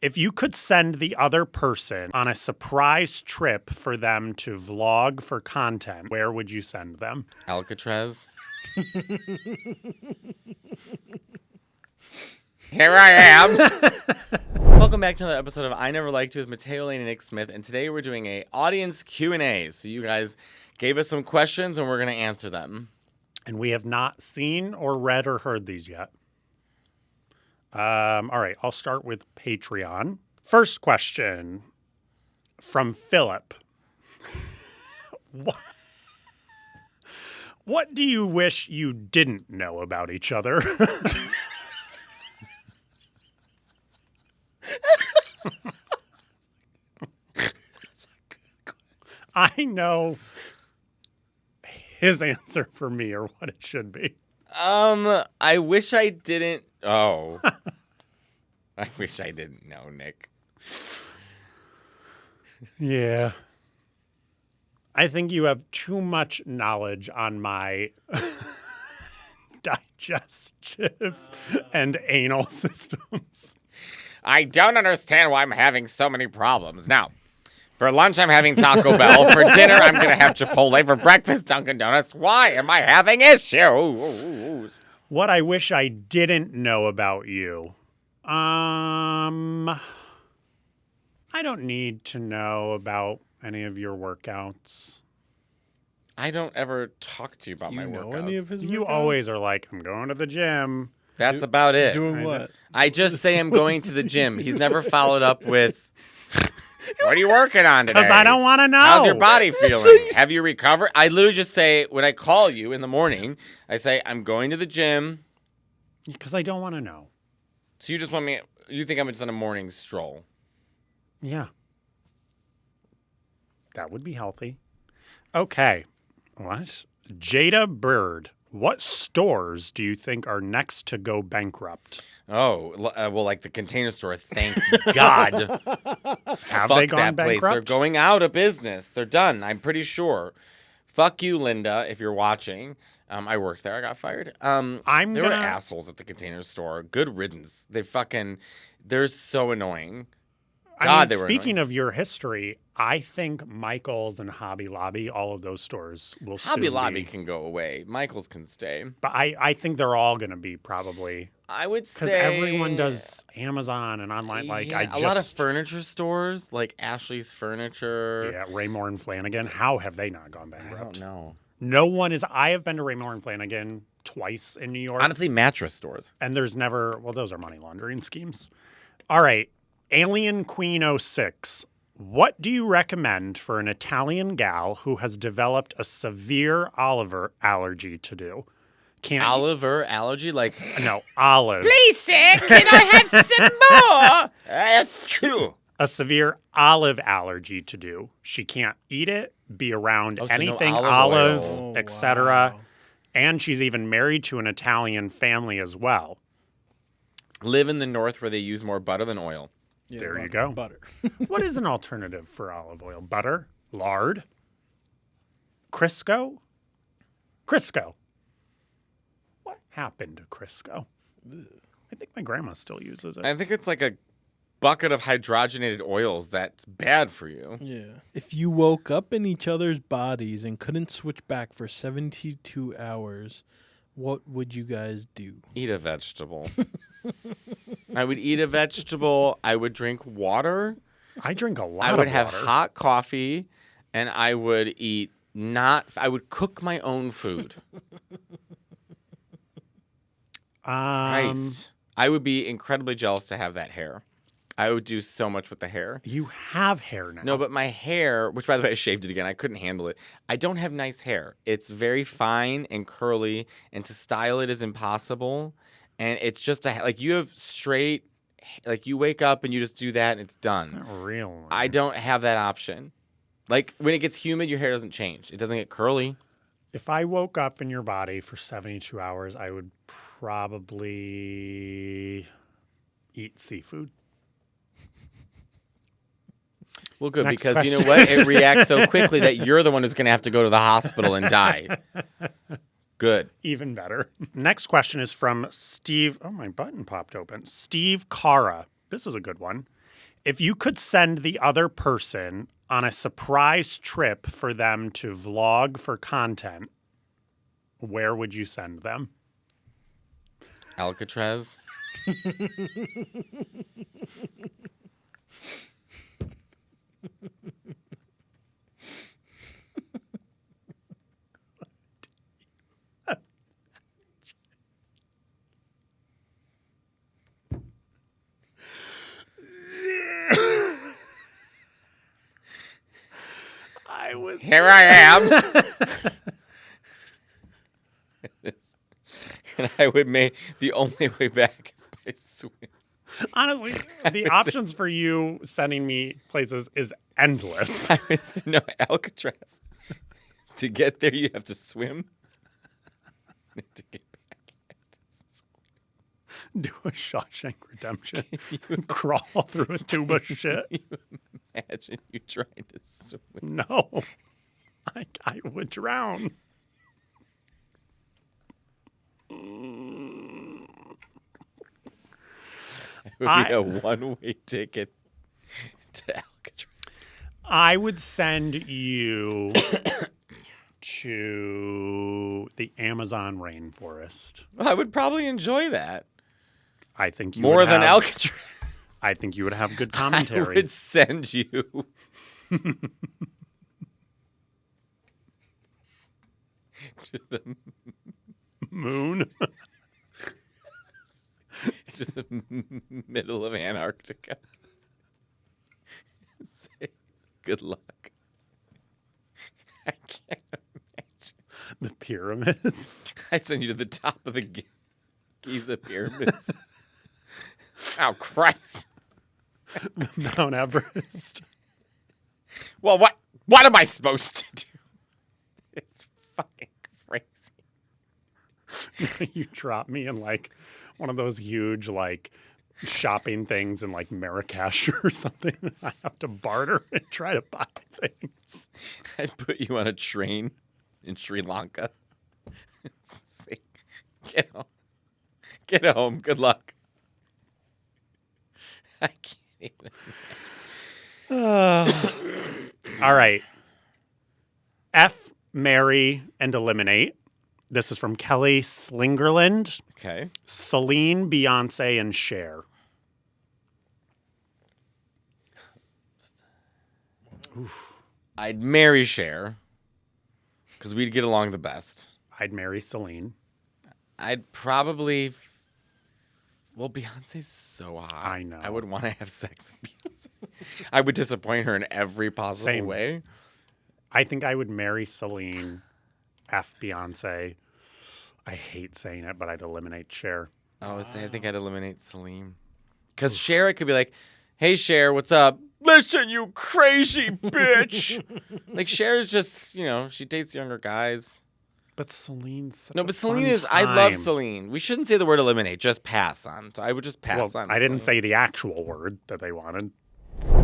If you could send the other person on a surprise trip for them to vlog for content, where would you send them? Alcatraz. Here I am. Welcome back to another episode of I Never Liked You with Matteo, Lane, and Nick Smith. And today we're doing a audience Q&A. So you guys gave us some questions and we're going to answer them. And we have not seen or read or heard these yet. All right, I'll start with Patreon. First question from Philip. What do you wish you didn't know about each other? I know his answer for me or what it should be. I wish I didn't. Oh. I wish I didn't know, Nick. Yeah. I think you have too much knowledge on my digestive and anal systems. I don't understand why I'm having so many problems. Now, for lunch, I'm having Taco Bell. For dinner, I'm going to have Chipotle. For breakfast, Dunkin' Donuts. Why am I having issues? What I wish I didn't know about you. I don't need to know about any of your workouts. I don't ever talk to you about my know workouts. any of his You workouts? always are like, I'm going to the gym. That's about it. Doing what? I just say I'm going to the gym. He's never followed up with, what are you working on today? Because I don't want to know. How's your body feeling? Have you recovered? I literally just say, when I call you in the morning, I say, I'm going to the gym. Because I don't want to know. So you just want me, you think I'm just on a morning stroll? Yeah. That would be healthy. Okay. What? Jada Bird. What stores do you think are next to go bankrupt? Oh, well, like the Container Store, thank God. Have Fuck they gone that place. bankrupt? They're going out of business. They're done, I'm pretty sure. Fuck you, Linda, if you're watching. I worked there. I got fired. They were assholes at the Container Store. Good riddance. They're so annoying. God, they were speaking annoying. of your history, I think Michael's and Hobby Lobby, all of those stores will Hobby soon Lobby be. can go away. Michael's can stay. But I think they're all going to be probably. I would Because say everyone does Amazon and online. a lot of furniture stores, like Ashley's Furniture. Yeah, Raymore and Flanagan. How have they not gone I bankrupt? don't know. No one is. I have been to Raymore and Flanagan twice in New York. Honestly, mattress stores. And there's never. Well, those are money laundering schemes. All right. Alien Queen 06. What do you recommend for an Italian gal who has developed a severe Oliver allergy to do? Can't Oliver allergy? Like, No, olive. please, sir, can I have some more? A severe olive allergy to do. She can't eat it, be around Oh, so no anything olive olive, oil. Oh, etc. wow. And she's even married to an Italian family as well. Live in the north where they use more butter than oil. Yeah, There you butter, go. Butter. What is an alternative for olive oil? Butter? Lard? Crisco? Crisco. What happened to Crisco? I think my grandma still uses it. I think it's like a bucket of hydrogenated oils that's bad for you. Yeah. If you woke up in each other's bodies and couldn't switch back for 72 hours, what would you guys do? Eat a vegetable. I would eat a vegetable. I would drink water. I drink a lot I of would water. have hot coffee, and I would I would cook my own food. Nice. I would be incredibly jealous to have that hair. I would do so much with the hair. You have hair now. No, but my hair, which by the way, I shaved it again. I couldn't handle it. I don't have nice hair. It's very fine and curly, and to style it is impossible. And it's just like you have straight, like you wake up and you just do that and it's done. Not really. I don't have that option. Like when it gets humid, your hair doesn't change. It doesn't get curly. If I woke up in your body for 72 hours, I would probably eat seafood. Well, good, Next because you know question. what? It reacts so quickly that you're the one who's going to have to go to the hospital and die. Good. Even better. Next question is from Steve. Oh, my button popped open. Steve Cara. This is a good one. If you could send the other person on a surprise trip for them to vlog for content, where would you send them? Alcatraz. Here I am. And I would make the only way back is by swim. Honestly, the options for you sending me places is endless. No, Alcatraz. To get there, you have to swim. To get back, do a Shawshank Redemption. Crawl through a tube of shit. Can you imagine you trying to swim? No. I would drown. It would be a one-way ticket to Alcatraz. I would send you to the Amazon rainforest. Well, I would probably enjoy that. I think you more would than have, Alcatraz. I think you would have good commentary. I would send you to the moon. To the middle of Antarctica. Say good luck. I can't imagine. The pyramids. I send you to the top of the Giza pyramids. Oh, Christ. Mount Everest. Well, what am I supposed to do? It's fucking crazy. You drop me in like one of those huge like shopping things in like Marrakesh or something. I have to barter and try to buy things. I'd put you on a train in Sri Lanka. Get home. Get home. Good luck. I can't even imagine. All right. F, marry, and eliminate. This is from Kelly Slingerland. Okay. Celine, Beyonce, and Cher. Oof. I'd marry Cher because we'd get along the best. I'd marry Celine. I'd probably... Well, Beyonce's so hot. I know. I would want to have sex with Beyonce. I would disappoint her in every possible way. I think I would marry Celine, F, Beyonce. I hate saying it, but I'd eliminate Cher. Oh, I think I'd eliminate Celine. Because Cher, it could be like, hey, Cher, what's up? Listen, you crazy bitch. Like, Cher is just, she dates younger guys. But Celine's such No, but Celine is, I love Celine. We shouldn't say the word eliminate, just pass on. So I would just pass on. I didn't say the actual word that they wanted.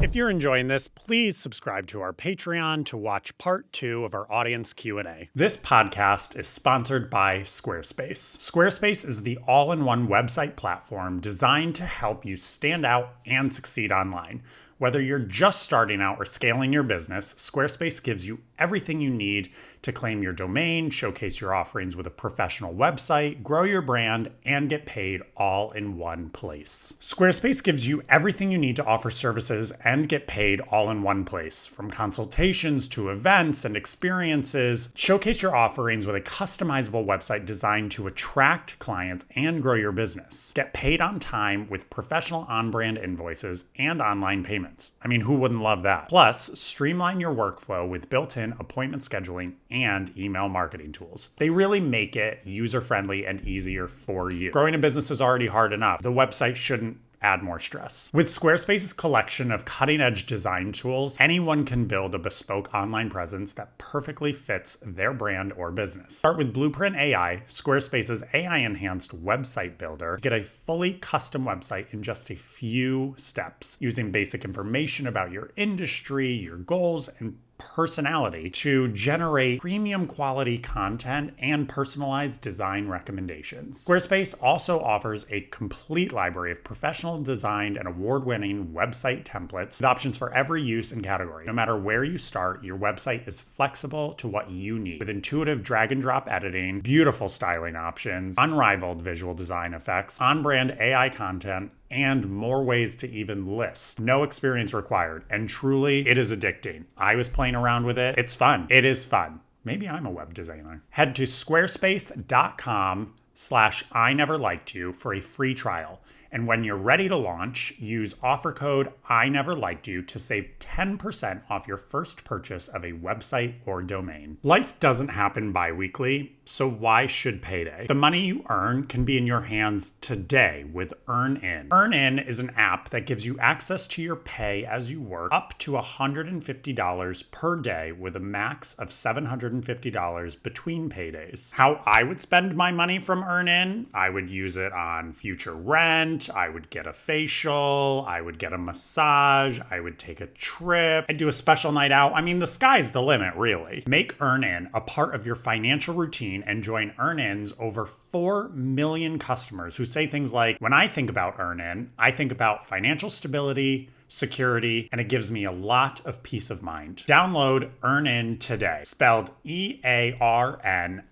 If you're enjoying this, please subscribe to our Patreon to watch part 2 of our audience Q&A. This podcast is sponsored by Squarespace. Squarespace is the all-in-one website platform designed to help you stand out and succeed online. Whether you're just starting out or scaling your business, Squarespace gives you everything you need to claim your domain, showcase your offerings with a professional website, grow your brand, and get paid all in one place. Squarespace gives you everything you need to offer services and get paid all in one place. From consultations to events and experiences, showcase your offerings with a customizable website designed to attract clients and grow your business. Get paid on time with professional on-brand invoices and online payments. I mean, who wouldn't love that? Plus, streamline your workflow with built-in appointment scheduling and email marketing tools. They really make it user-friendly and easier for you. Growing a business is already hard enough. The website shouldn't add more stress. With Squarespace's collection of cutting-edge design tools, anyone can build a bespoke online presence that perfectly fits their brand or business. Start with Blueprint AI, Squarespace's AI-enhanced website builder. Get a fully custom website in just a few steps, using basic information about your industry, your goals, and personality to generate premium quality content and personalized design recommendations. Squarespace also offers a complete library of professional designed and award-winning website templates with options for every use and category. No matter where you start, your website is flexible to what you need, with intuitive drag and drop editing, beautiful styling options, unrivaled visual design effects, on-brand AI content, and more ways to even list. No experience required, and truly, it is addicting. I was playing around with it. It's fun. It is fun. Maybe I'm a web designer. Head to squarespace.com/I never liked you for a free trial. And when you're ready to launch, use offer code I never liked you to save 10% off your first purchase of a website or domain. Life doesn't happen bi-weekly, so why should payday? The money you earn can be in your hands today with EarnIn. EarnIn is an app that gives you access to your pay as you work up to $150 per day with a max of $750 between paydays. How I would spend my money from EarnIn? I would use it on future rent, I would get a facial, I would get a massage, I would take a trip, I'd do a special night out. I mean, the sky's the limit, really. Make EarnIn a part of your financial routine and join EarnIn's over 4 million customers who say things like, when I think about EarnIn, I think about financial stability, security, and it gives me a lot of peace of mind. Download EarnIn today, spelled EARNIN,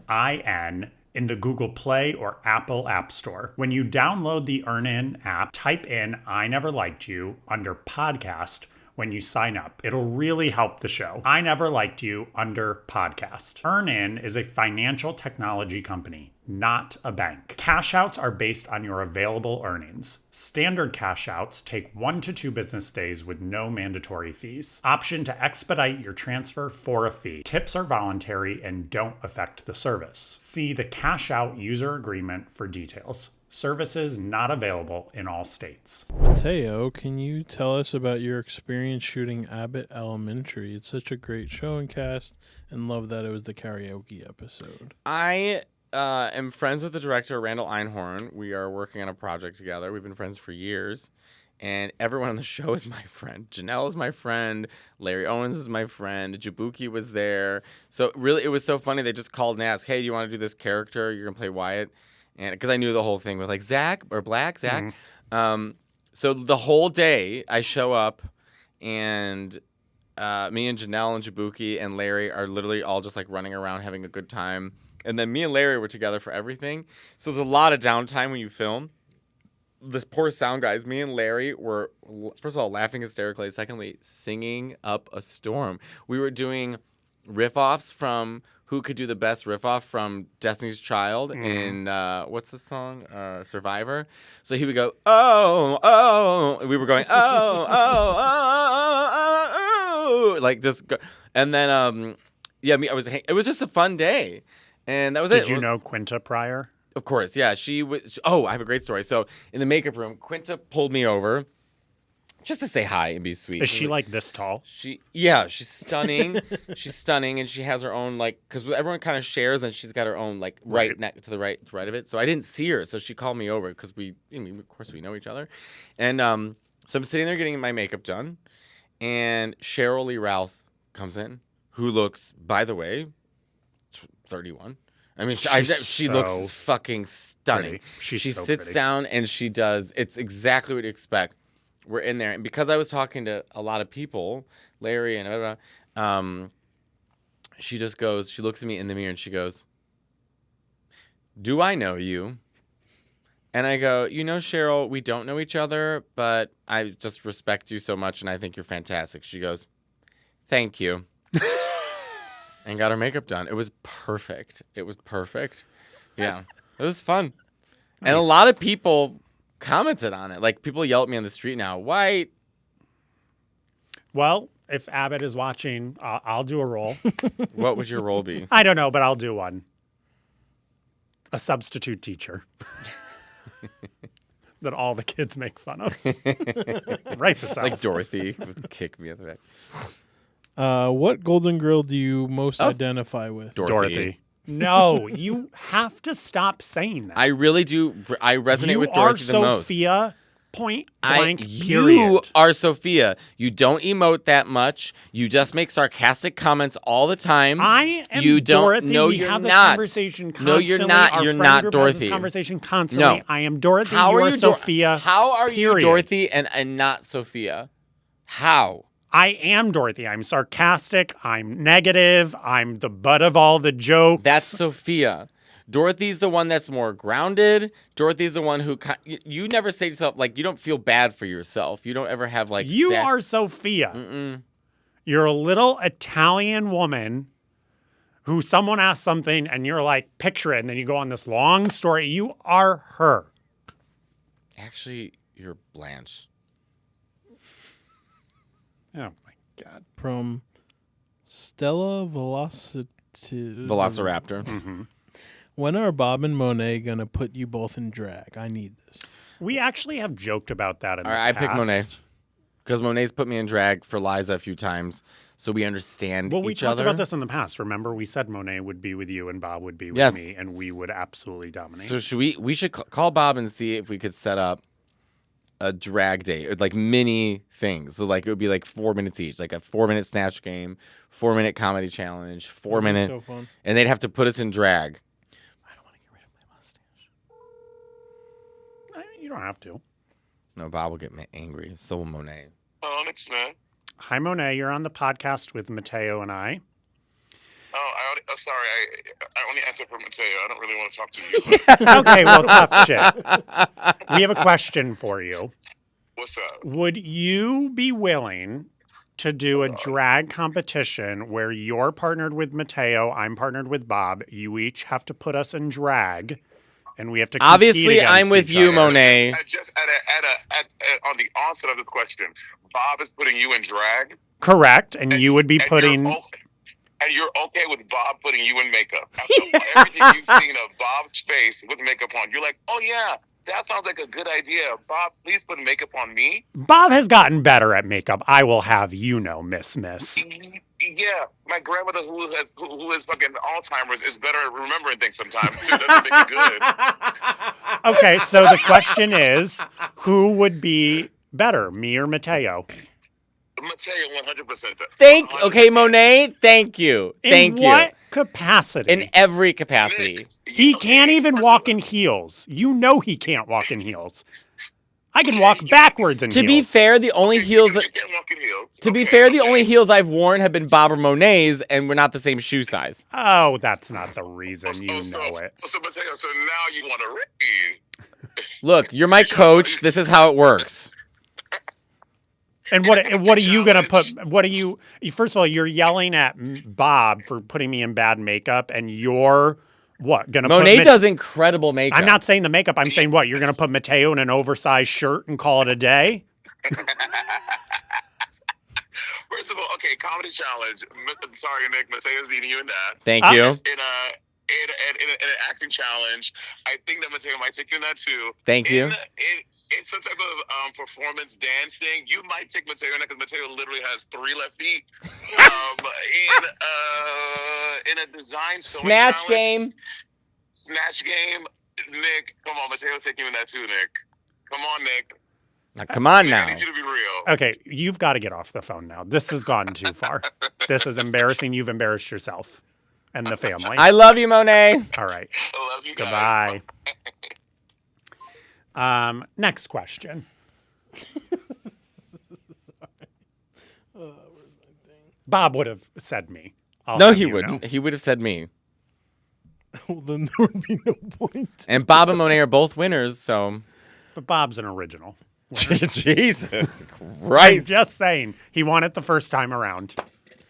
in the Google Play or Apple App Store. When you download the EarnIn app, type in I Never Liked You under podcast when you sign up. It'll really help the show. I Never Liked You under podcast. EarnIn is a financial technology company, not a bank. Cash outs are based on your available earnings. Standard cash outs take 1 to 2 business days with no mandatory fees. Option to expedite your transfer for a fee. Tips are voluntary and don't affect the service. See the cash out user agreement for details. Services not available in all states. Matteo, can you tell us about your experience shooting Abbott Elementary? It's such a great show and cast, and love that it was the karaoke episode. I am friends with the director, Randall Einhorn. We are working on a project together. We've been friends for years, and everyone on the show is my friend. Janelle is my friend. Larry Owens is my friend. Jabuki was there. So really, it was so funny. They just called and asked, hey, do you want to do this character? You're going to play Wyatt. And because I knew the whole thing with like Zach or Black Zach. Mm-hmm. So the whole day I show up and me and Janelle and Jabuki and Larry are literally all just like running around having a good time. And then me and Larry were together for everything. So there's a lot of downtime when you film. This poor sound guys, me and Larry were, first of all, laughing hysterically. Secondly, singing up a storm. We were doing riff-offs from who could do the best riff-off from Destiny's Child in, what's the song? Survivor. So he would go, oh, oh. And we were going, oh, oh, oh, oh, oh. Like this. And then, it was just a fun day. And that was it. Did you know Quinta prior? Of course, yeah. She was. Oh, I have a great story. So in the makeup room, Quinta pulled me over just to say hi and be sweet. Is she like this tall? She's stunning. She's stunning, and she has her own like because everyone kind of shares, and she's got her own like right neck to the right of it. So I didn't see her, so she called me over because of course we know each other, and so I'm sitting there getting my makeup done, and Cheryl Lee Ralph comes in, who looks, by the way, 31. I mean, she looks fucking stunning. She sits down and she does. It's exactly what you expect. We're in there, and because I was talking to a lot of people, Larry and blah, blah, she just goes. She looks at me in the mirror and she goes, "Do I know you?" And I go, Cheryl, we don't know each other, but I just respect you so much, and I think you're fantastic. She goes, "Thank you." And got her makeup done. It was perfect. Yeah. It was fun. Nice. And a lot of people commented on it. Like, people yell at me on the street now, White. Well, if Abbott is watching, I'll do a role. What would your role be? I don't know, but I'll do one. A substitute teacher. That all the kids make fun of. Writes itself. Like Dorothy would kick me at the back. What Golden Girl do you most identify with? Dorothy. No, you have to stop saying that. I really do. I resonate with Dorothy the most. Sophia Point blank, period. You are Sophia. You don't emote that much. You just make sarcastic comments all the time. I am you don't, Dorothy. No, we you're have this not. conversation constantly. No, you're not. Our you're friend not group Dorothy. has this conversation constantly. No. I am Dorothy. How you are are you Sophia. How are period. you Dorothy and not Sophia? How? I am Dorothy. I'm sarcastic. I'm negative. I'm the butt of all the jokes. That's Sophia. Dorothy's the one that's more grounded. Dorothy's the one who you never say to yourself, like, you don't feel bad for yourself. You don't ever have like you are Sophia. Mm-mm. You're a little Italian woman who someone asks something and you're like, picture it, and then you go on this long story. You are her. Actually, you're Blanche. Oh my God. From Stella Velociraptor. Mm-hmm. When are Bob and Monet going to put you both in drag? I need this. We actually have joked about that in the past. I pick Monet. Because Monet's put me in drag for Liza a few times, so we understand each other. Well, we talked about this in the past. Remember, we said Monet would be with you and Bob would be with me, and we would absolutely dominate. So should we should call Bob and see if we could set up a drag date, like mini things. So like it would be like 4 minutes each, like a 4-minute snatch game, 4-minute comedy challenge, 4-minute, So fun. and they'd have to put us in drag. I don't want to get rid of my mustache. You don't have to. No, Bob will get angry. So will Monet. Oh, it's man. Hi, Monet. You're on the podcast with Matteo and I. Sorry. I only answer for Matteo. I don't really want to talk to you. Okay, well, tough shit. We have a question for you. What's up? Would you be willing to do a drag competition where you're partnered with Matteo, I'm partnered with Bob? You each have to put us in drag, and we have to compete Obviously, against I'm with each you, other. Monet. Just on the onset of the question, Bob is putting you in drag. Correct, and you would be putting... And you're okay with Bob putting you in makeup. After everything you've seen of Bob's face with makeup on, you're like, oh yeah, that sounds like a good idea. Bob, please put makeup on me. Bob has gotten better at makeup. I will have you know, Miss. Yeah, my grandmother who has fucking Alzheimer's is better at remembering things sometimes. Too. Doesn't make it good. Okay, so the question is, who would be better, me or Matteo? Matteo, 100%. Okay, Monet, thank you. In what capacity? In every capacity. He can't even walk in heels. You know he can't walk in heels. I can walk backwards in heels. To be fair, the only heels that... You can't walk in heels. To be fair, the only heels I've worn have been Bob or Monet's, and we're not the same shoe size. Oh, that's not the reason. You know it. So Matteo, so now you want to raise. Look, you're my coach. This is how it works. And what are you going to put? What are you? First of all, you're yelling at Bob for putting me in bad makeup, and you're what going to? Monet does incredible makeup. I'm not saying the makeup. I'm saying what you're going to put Matteo in an oversized shirt and call it a day. First of all, okay, comedy challenge. Sorry, Nick. Mateo's eating you in that. Thank you. In an acting challenge, I think that Matteo might take you in that too. Thank you. In some type of performance dance thing, you might take Matteo in that because Matteo literally has 3 left feet. In a design snatch game. Snatch game. Nick, come on, Matteo's taking you in that too, Nick. Come on, Nick. Now, come on now. I need you to be real. Okay, you've got to get off the phone now. This has gone too far. This is embarrassing. You've embarrassed yourself and the family. I love you, Monet. All right. I love you guys. Goodbye. Next question. Bob would have said me. No, he wouldn't. He would have said me. Well, then there would be no point. And Bob and Monet are both winners, so. But Bob's an original. Jesus I'm Christ. just saying. He won it the first time around.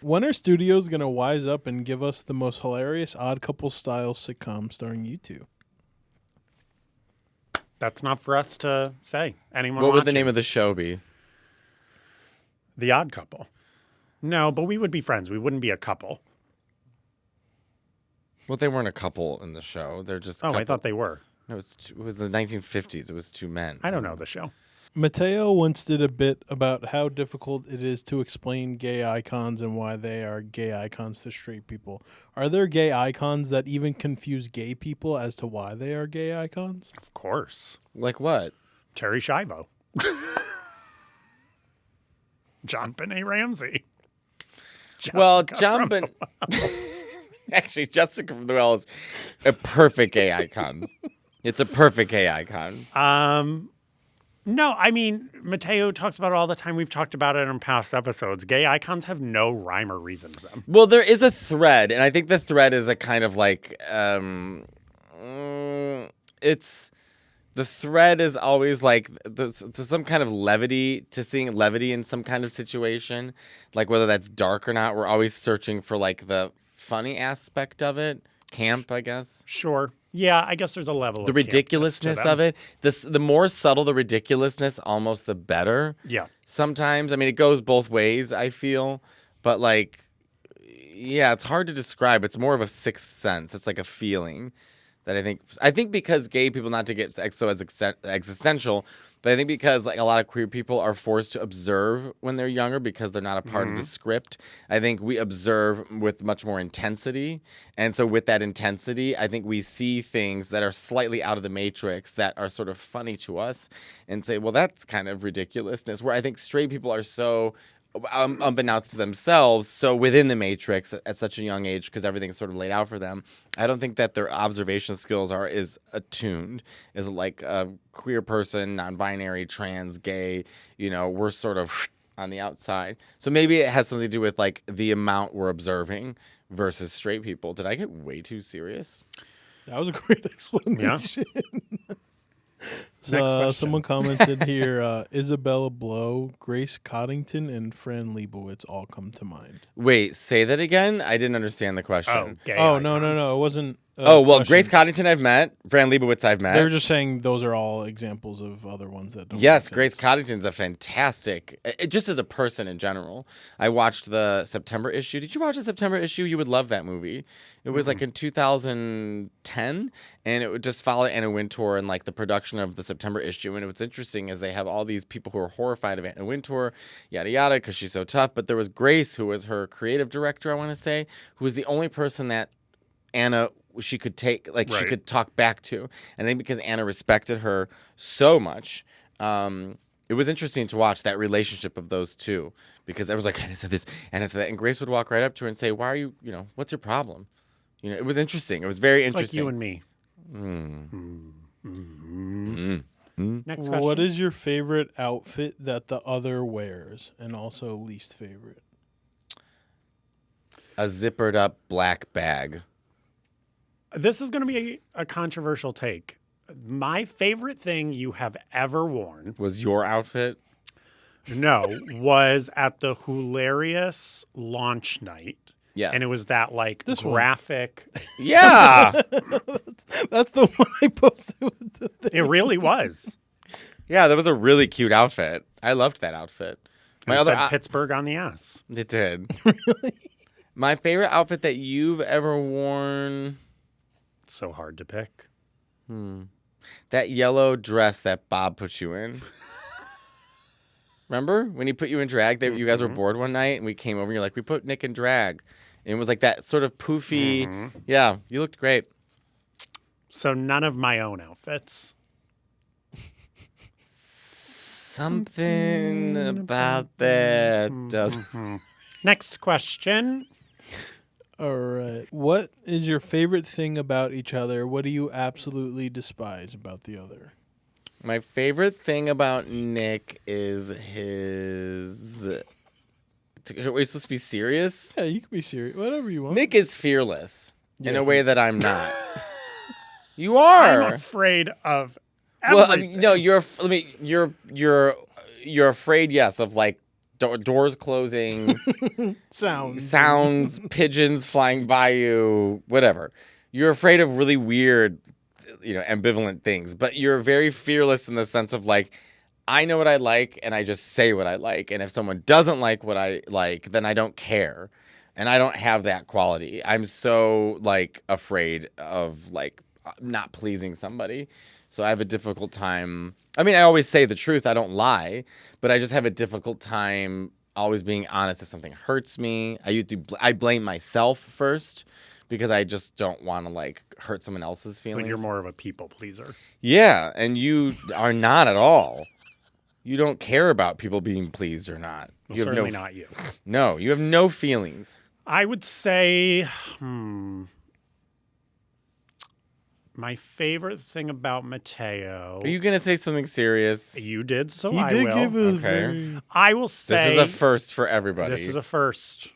When are studios going to wise up and give us the most hilarious Odd Couple style sitcom starring you two? That's not for us to say. Anyone What would the watching? name of the show be? The Odd Couple. No, but we would be friends. We wouldn't be a couple. Well, they weren't a couple in the show. They're just. I thought they were. No, it was the 1950s. It was 2 men. I don't know the show. Matteo once did a bit about how difficult it is to explain gay icons and why they are gay icons to straight people. Are there gay icons that even confuse gay people as to why they are gay icons? Of course. Like what? Terry Schiavo. John Benet Ramsey. Well, Jessica John from Actually, Jessica from the Well is a perfect gay icon. It's a perfect gay icon. No, I mean, Matteo talks about it all the time. We've talked about it in past episodes. Gay icons have no rhyme or reason to them. Well, there is a thread, and I think the thread is a kind of like it's the thread is always like there's some kind of levity to seeing levity in some kind of situation, like whether that's dark or not. We're always searching for like the funny aspect of it, camp, I guess. Sure. Yeah, I guess there's a level The of ridiculousness of it. The more subtle the ridiculousness, almost the better. Yeah. Sometimes, I mean, it goes both ways, I feel, but like, yeah, it's hard to describe. It's more of a sixth sense. It's like a feeling that I think because gay people, not to get so as existential, but I think because like a lot of queer people are forced to observe when they're younger because they're not a part of the script. I think we observe with much more intensity. And so with that intensity, I think we see things that are slightly out of the matrix that are sort of funny to us and say, well, that's kind of ridiculousness. Where I think straight people are so unbeknownst to themselves, so within the matrix at such a young age because everything's sort of laid out for them. I don't think that their observation skills are as attuned as like a queer person, non-binary, trans, gay. You know, we're sort of on the outside. So maybe it has something to do with like the amount we're observing versus straight people. Did I get way too serious? That was a great explanation. Yeah. So, someone commented here, Isabella Blow, Grace Coddington, and Fran Lebowitz all come to mind. Wait, say that again? I didn't understand the question. Oh, gay Oh, icons. no. It wasn't. Grace Coddington I've met. Fran Lebowitz I've met. They're just saying those are all examples of other ones that don't. Yes, make Grace sense. Coddington's a fantastic, just as a person in general. I watched the September issue. Did you watch the September issue? You would love that movie. It was like in 2010, and it would just follow Anna Wintour and like the production of the September issue. And what's interesting is they have all these people who are horrified of Anna Wintour, yada yada, because she's so tough. But there was Grace, who was her creative director, I want to say, who was the only person that Anna she could take, like she could talk back to. And I think because Anna respected her so much, it was interesting to watch that relationship of those two, because everyone's like, Anna said this, Anna said that, and Grace would walk right up to her and say, why are you, what's your problem? It was interesting. It was very interesting. Like you and me. Next question. What is your favorite outfit that the other wears, and also least favorite? A zippered up black bag. This is going to be a controversial take. My favorite thing you have ever worn Was your outfit? was at the hilarious launch night. Yes. And it was that like This one. graphic. Yeah. That's the one I posted with the thing. It really was. Yeah, that was a really cute outfit. I loved that outfit. It said Pittsburgh on the ass. It did. Really? My favorite outfit that you've ever worn. So hard to pick. That yellow dress that Bob put you in. Remember when he put you in drag? You guys were bored one night and we came over and you're like, we put Nick in drag. And it was like that sort of poofy. Yeah, you looked great. So none of my own outfits. Something about that does. Next question. All right. What is your favorite thing about each other? What do you absolutely despise about the other? My favorite thing about Nick is his. Are we supposed to be serious? Yeah, you can be serious. Whatever you want. Nick is fearless in Yeah. a way that I'm not. You are. I'm afraid of Well, everything. no, you're afraid, yes, of like doors closing, sounds, pigeons flying by you, whatever. You're afraid of really weird, ambivalent things, but you're very fearless in the sense of like, I know what I like and I just say what I like. And if someone doesn't like what I like, then I don't care. And I don't have that quality. I'm so like afraid of like not pleasing somebody. So I have a difficult time. I mean, I always say the truth. I don't lie, but I just have a difficult time always being honest if something hurts me. I blame myself first because I just don't want to like hurt someone else's feelings. But you're more of a people pleaser. Yeah, and you are not at all. You don't care about people being pleased or not. Well, certainly not you. No, you have no feelings. I would say, my favorite thing about Matteo. Are you gonna say something serious? You did, so He I did will. give a Okay. very... I will say This is a first for everybody. This is a first.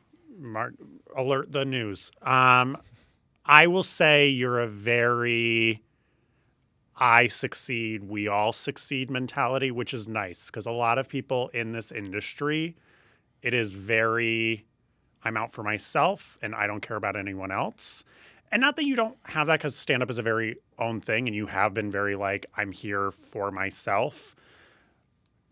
Alert the news. I will say you're a very I succeed, we all succeed mentality, which is nice because a lot of people in this industry, it is very I'm out for myself and I don't care about anyone else. And not that you don't have that because stand-up is a very own thing and you have been very like, I'm here for myself.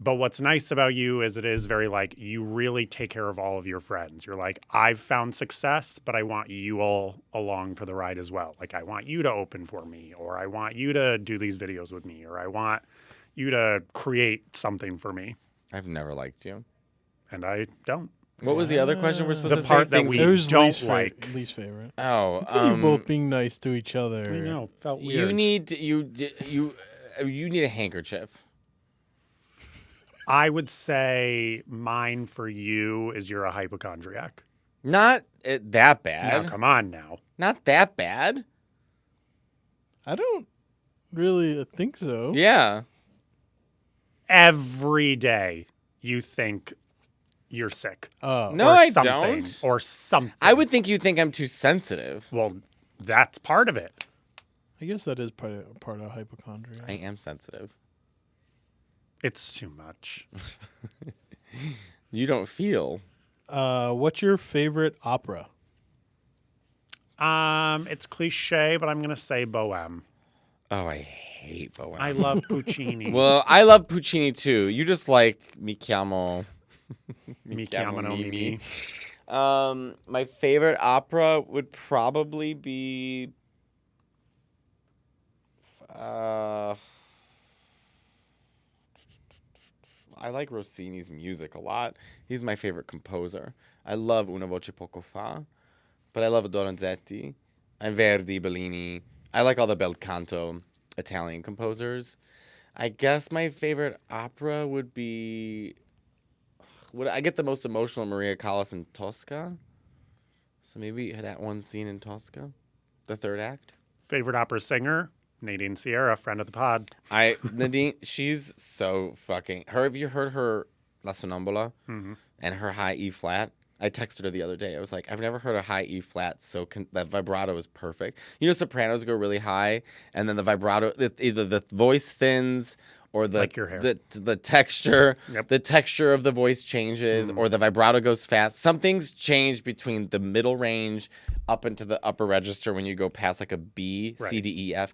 But what's nice about you is it is very like, you really take care of all of your friends. You're like, I've found success, but I want you all along for the ride as well. Like, I want you to open for me, or I want you to do these videos with me, or I want you to create something for me. I've never liked you. And I don't. What was the other question we're supposed The to part say? that Things we It was don't least like. least favorite. Oh, You both being nice to each other. I know, felt weird. you need you need a handkerchief. I would say mine for you is you're a hypochondriac. Not that bad. Now, come on now. Not that bad. I don't really think so. Yeah. Every day you think you're sick. Oh. No, or I something, don't. Or something. I would think you think I'm too sensitive. Well, that's part of it. I guess that is part of hypochondria. I am sensitive. It's too much. You don't feel. What's your favorite opera? It's cliche, but I'm gonna say Bohème. Oh, I hate Bohème. I love Puccini. Well, I love Puccini too. You just like Mi chiamo. Mi chiamano Mimi. My favorite opera would probably be. I like Rossini's music a lot. He's my favorite composer. I love Una voce poco fa, but I love Donizetti and Verdi, Bellini. I like all the bel canto Italian composers. I guess my favorite opera would be. I get the most emotional Maria Callas in Tosca. So maybe that one scene in Tosca, the third act. Favorite opera singer? Nadine Sierra, friend of the pod. Nadine, she's so fucking. Have you heard her La Sonambola and her high E flat? I texted her the other day. I was like, I've never heard a high E flat that vibrato is perfect. You know, sopranos go really high, and then the vibrato, either the voice thins or the Like your hair. the texture, Yep. the texture of the voice changes, or the vibrato goes fast. Something's changed between the middle range up into the upper register when you go past like a B, Right. C, D, E, F.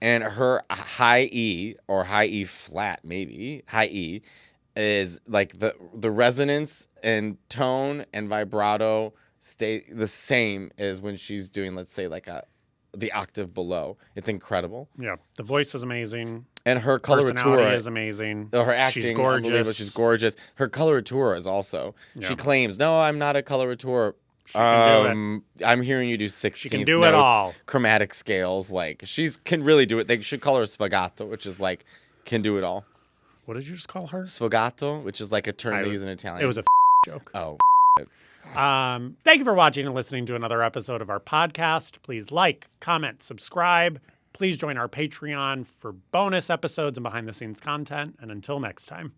And her high E or high E flat, maybe high E, is like the resonance and tone and vibrato stay the same as when she's doing, let's say, like the octave below. It's incredible. Yeah, the voice is amazing. And her Personality coloratura is amazing. her acting, she's unbelievable. gorgeous. She's gorgeous. Her coloratura is also. Yeah. She claims, "No, I'm not a coloratura." She can do it. I'm hearing you do 16th She can do it notes, all. chromatic scales. Like can really do it. They should call her sfogato, which is like can do it all. What did you just call her? Sfogato, which is like a term they use in Italian. It was a joke. Oh. Thank you for watching and listening to another episode of our podcast. Please like, comment, subscribe. Please join our Patreon for bonus episodes and behind the scenes content. And until next time.